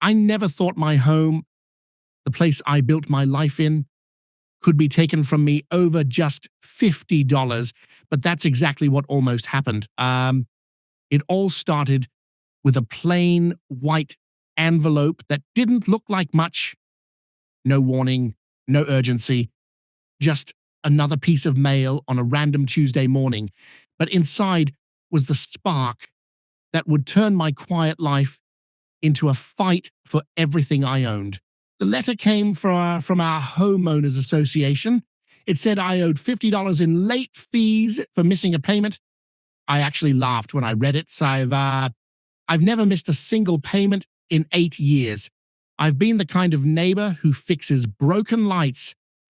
I never thought my home, the place I built my life in, could be taken from me over just $50, but that's exactly what almost happened. It all started with a plain white envelope that didn't look like much. No warning, no urgency, just another piece of mail on a random Tuesday morning. But inside was the spark that would turn my quiet life into a fight for everything I owned. The letter came from our homeowners association. It said I owed $50 in late fees for missing a payment. I actually laughed when I read it. So I've never missed a single payment in 8 years. I've been the kind of neighbor who fixes broken lights,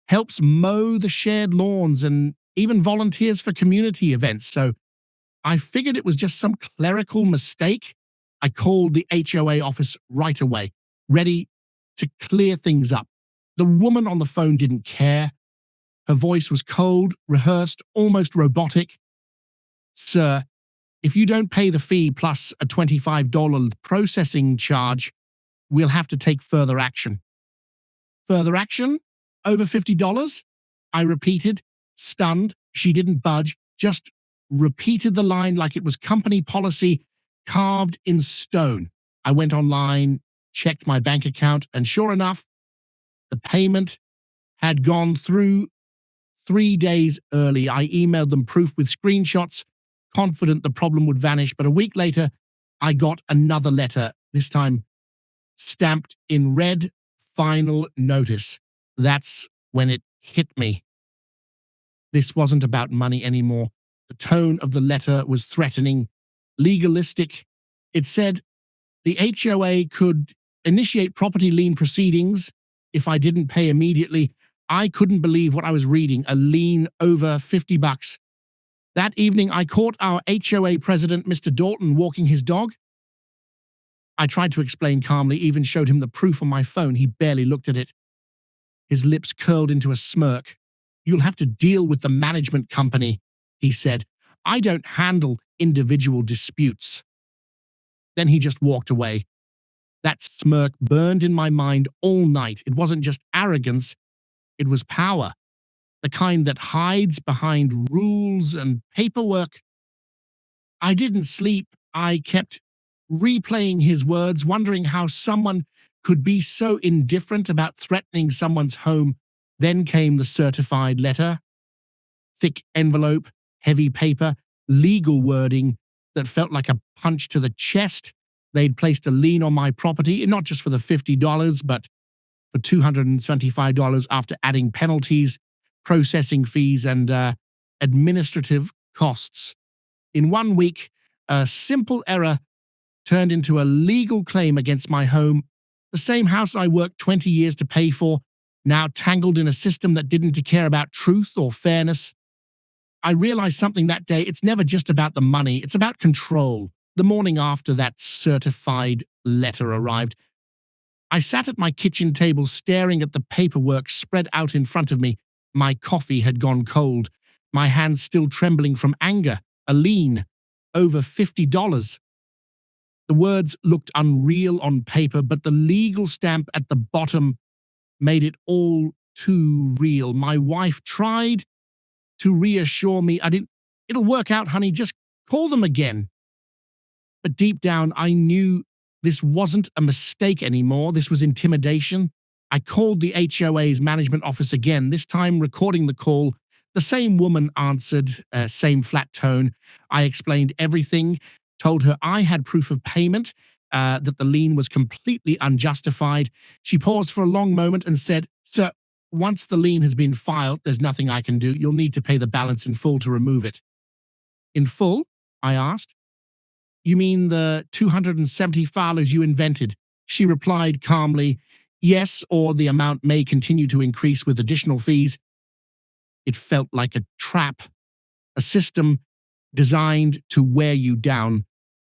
helps mow the shared lawns, and even volunteers for community events. So I figured it was just some clerical mistake. I called the HOA office right away, ready to clear things up. The woman on the phone didn't care. Her voice was cold, rehearsed, almost robotic. "Sir, if you don't pay the fee plus a $25 processing charge, we'll have to take further action." "Further action? Over $50? I repeated, stunned. She didn't budge, just repeated the line like it was company policy carved in stone. I went online, checked my bank account, and sure enough, the payment had gone through 3 days early. I emailed them proof with screenshots, confident the problem would vanish. But a week later, I got another letter, this time stamped in red, "Final notice." That's when it hit me. This wasn't about money anymore. The tone of the letter was threatening, legalistic. It said the HOA could initiate property lien proceedings if I didn't pay immediately. I couldn't believe what I was reading, a lien over $50. That evening, I caught our HOA president, Mr. Dalton, walking his dog. I tried to explain calmly, even showed him the proof on my phone. He barely looked at it. His lips curled into a smirk. "You'll have to deal with the management company," he said. "I don't handle individual disputes." Then he just walked away. That smirk burned in my mind all night. It wasn't just arrogance, it was power. The kind that hides behind rules and paperwork. I didn't sleep. I kept replaying his words, wondering how someone could be so indifferent about threatening someone's home. Then came the certified letter. Thick envelope, heavy paper, legal wording that felt like a punch to the chest. They'd placed a lien on my property, not just for the $50, but for $225 after adding penalties, processing fees, and administrative costs. In 1 week, a simple error turned into a legal claim against my home, the same house I worked 20 years to pay for, now tangled in a system that didn't care about truth or fairness. I realized something that day. It's never just about the money, it's about control. The morning after that certified letter arrived, I sat at my kitchen table staring at the paperwork spread out in front of me. My coffee had gone cold, my hands still trembling from anger. A lien over $50. The words looked unreal on paper, but the legal stamp at the bottom made it all too real. My wife tried to reassure me. "It'll work out, honey, just call them again." But deep down, I knew this wasn't a mistake anymore. This was intimidation. I called the HOA's management office again, this time recording the call. The same woman answered, same flat tone. I explained everything, told her I had proof of payment, that the lien was completely unjustified. She paused for a long moment and said, "Sir, once the lien has been filed, there's nothing I can do. You'll need to pay the balance in full to remove it." "In full?" I asked. "You mean the $270 you invented?" She replied calmly, "Yes, or the amount may continue to increase with additional fees." It felt like a trap, a system designed to wear you down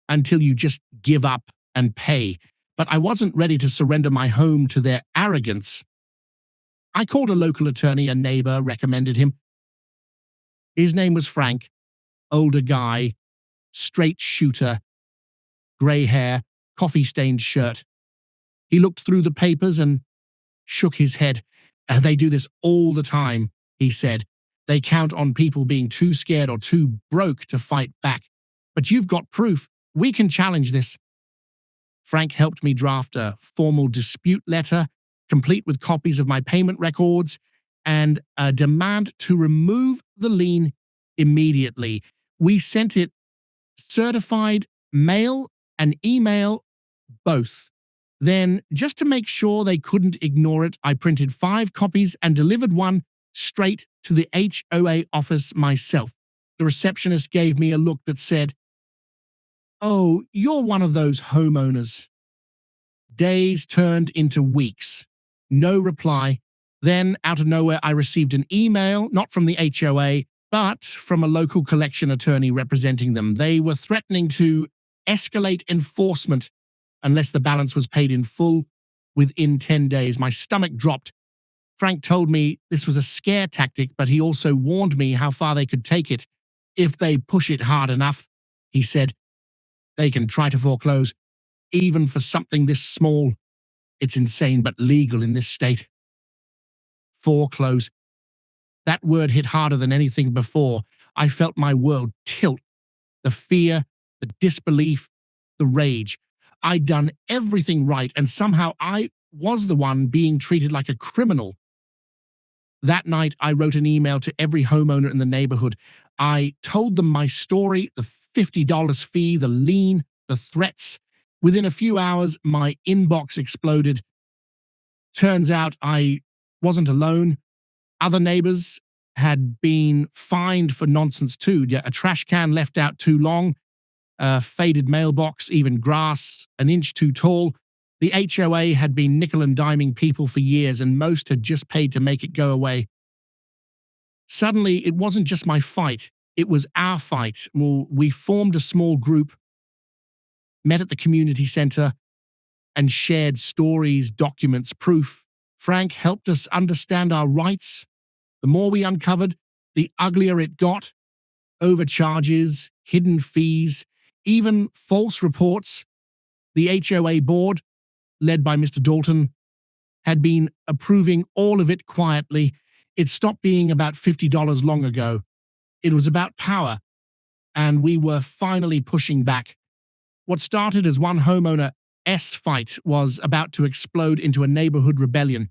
until you just give up and pay. But I wasn't ready to surrender my home to their arrogance. I called a local attorney. A neighbor recommended him. His name was Frank, older guy, straight shooter, gray hair, coffee-stained shirt. He looked through the papers and shook his head. They do this all the time, he said. They count on people being too scared or too broke to fight back. But you've got proof. We can challenge this. Frank helped me draft a formal dispute letter, complete with copies of my payment records, and a demand to remove the lien immediately. We sent it certified mail and email, both. Then, just to make sure they couldn't ignore it, I printed 5 copies and delivered one straight to the HOA office myself. The receptionist gave me a look that said, "Oh, you're one of those homeowners." Days turned into weeks. No reply. Then, out of nowhere, I received an email, not from the HOA, but from a local collection attorney representing them. They were threatening to escalate enforcement unless the balance was paid in full within 10 days. My stomach dropped. Frank told me this was a scare tactic, but he also warned me how far they could take it. If they push it hard enough, he said, they can try to foreclose, even for something this small. It's insane, but legal in this state. Foreclose. That word hit harder than anything before. I felt my world tilt. The fear, the disbelief, the rage. I'd done everything right, and somehow I was the one being treated like a criminal. That night, I wrote an email to every homeowner in the neighborhood. I told them my story, the $50 fee, the lien, the threats. Within a few hours, my inbox exploded. Turns out I wasn't alone. Other neighbors had been fined for nonsense too. A trash can left out too long, a faded mailbox, even grass an inch too tall. The HOA had been nickel and diming people for years, and most had just paid to make it go away. Suddenly, it wasn't just my fight. It was our fight. Well, we formed a small group, met at the community center, and shared stories, documents, proof. Frank helped us understand our rights. The more we uncovered, the uglier it got. Overcharges, hidden fees, even false reports. The HOA board, led by Mr. Dalton, had been approving all of it quietly. It stopped being about $50 long ago. It was about power, and we were finally pushing back. What started as one homeowner's fight was about to explode into a neighborhood rebellion,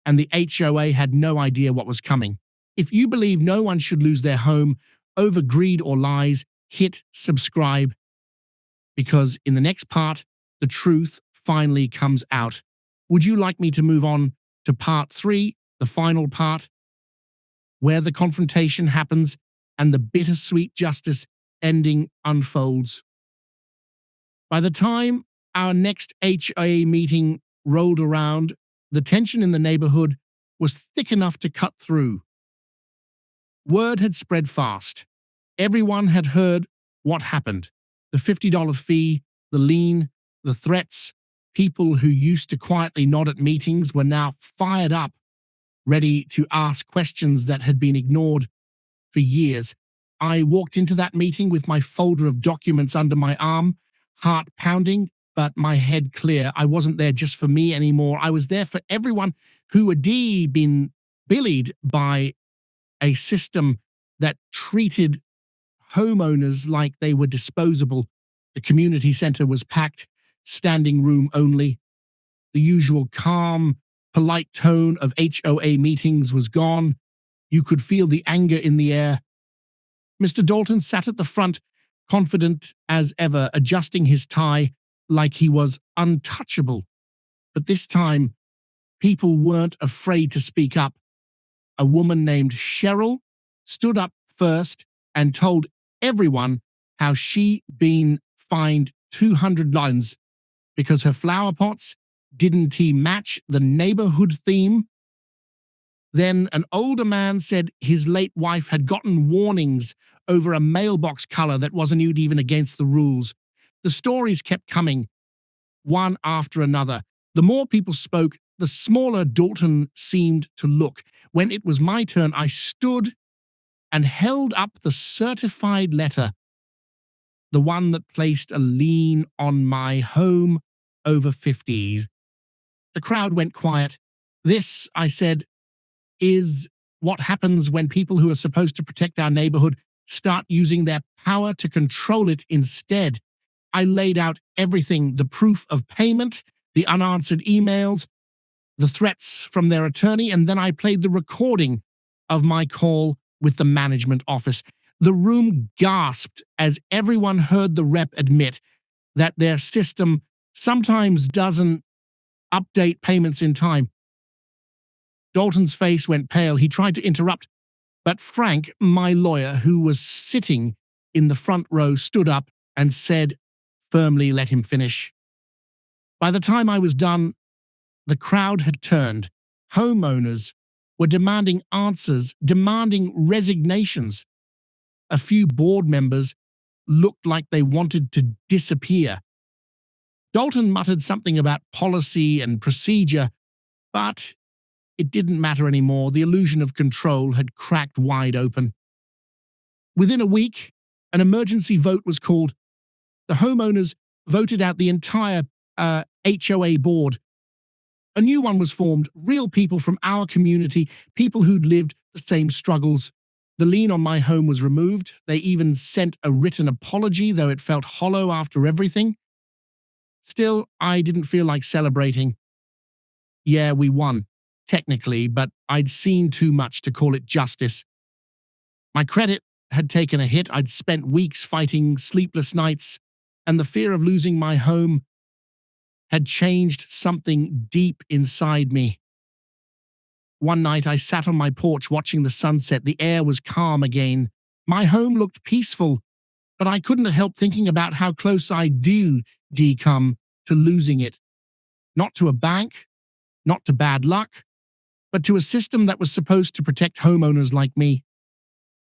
and the HOA had no idea what was coming. If you believe no one should lose their home over greed or lies, hit subscribe, because in the next part, the truth finally comes out. Would you like me to move on to part 3, the final part, where the confrontation happens and the bittersweet justice ending unfolds? By the time our next HOA meeting rolled around, the tension in the neighborhood was thick enough to cut through. Word had spread fast. Everyone had heard what happened. The $50 fee, the lien, the threats. People who used to quietly nod at meetings were now fired up, ready to ask questions that had been ignored for years. I walked into that meeting with my folder of documents under my arm, heart pounding, but my head clear. I wasn't there just for me anymore. I was there for everyone who had been bullied by a system that treated homeowners like they were disposable. The community center was packed, standing room only. The usual calm, polite tone of HOA meetings was gone. You could feel the anger in the air. Mr. Dalton sat at the front, confident as ever, adjusting his tie like he was untouchable. But this time, people weren't afraid to speak up. A woman named Cheryl stood up first and told everyone how she'd been fined $200 because her flower pots didn't match the neighborhood theme. Then an older man said his late wife had gotten warnings over a mailbox color that wasn't even against the rules. The stories kept coming, one after another. The more people spoke, the smaller Dalton seemed to look. When it was my turn, I stood and held up the certified letter, the one that placed a lien on my home over 50s. The crowd went quiet. This, I said, is what happens when people who are supposed to protect our neighborhood start using their power to control it instead. I laid out everything, the proof of payment, the unanswered emails, the threats from their attorney, and then I played the recording of my call with the management office. The room gasped as everyone heard the rep admit that their system sometimes doesn't update payments in time. Dalton's face went pale. He tried to interrupt, but Frank, my lawyer, who was sitting in the front row, stood up and said, firmly, let him finish. By the time I was done, the crowd had turned. Homeowners were demanding answers, demanding resignations. A few board members looked like they wanted to disappear. Dalton muttered something about policy and procedure, but it didn't matter anymore. The illusion of control had cracked wide open. Within a week, an emergency vote was called. The homeowners voted out the entire HOA board. A new one was formed, real people from our community, people who'd lived the same struggles. The lien on my home was removed. They even sent a written apology, though it felt hollow after everything. Still, I didn't feel like celebrating. Yeah, we won, technically, but I'd seen too much to call it justice. My credit had taken a hit. I'd spent weeks fighting sleepless nights, and the fear of losing my home had changed something deep inside me. One night I sat on my porch watching the sunset. The air was calm again. My home looked peaceful, but I couldn't help thinking about how close I do come to losing it. Not to a bank, not to bad luck, but to a system that was supposed to protect homeowners like me.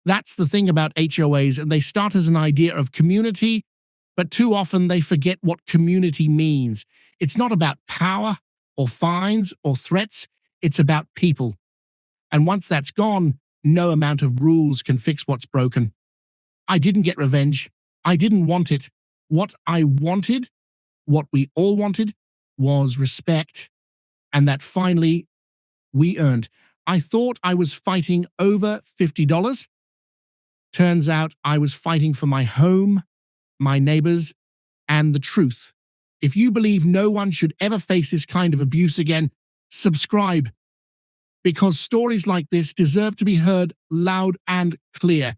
That's the thing about HOAs, and they start as an idea of community, but too often they forget what community means. It's not about power or fines or threats. It's about people. And once that's gone, no amount of rules can fix what's broken. I didn't get revenge. I didn't want it. What I wanted, what we all wanted, was respect. And that finally we earned. I thought I was fighting over $50. Turns out I was fighting for my home, my neighbors, and the truth. If you believe no one should ever face this kind of abuse again, subscribe. Because stories like this deserve to be heard loud and clear.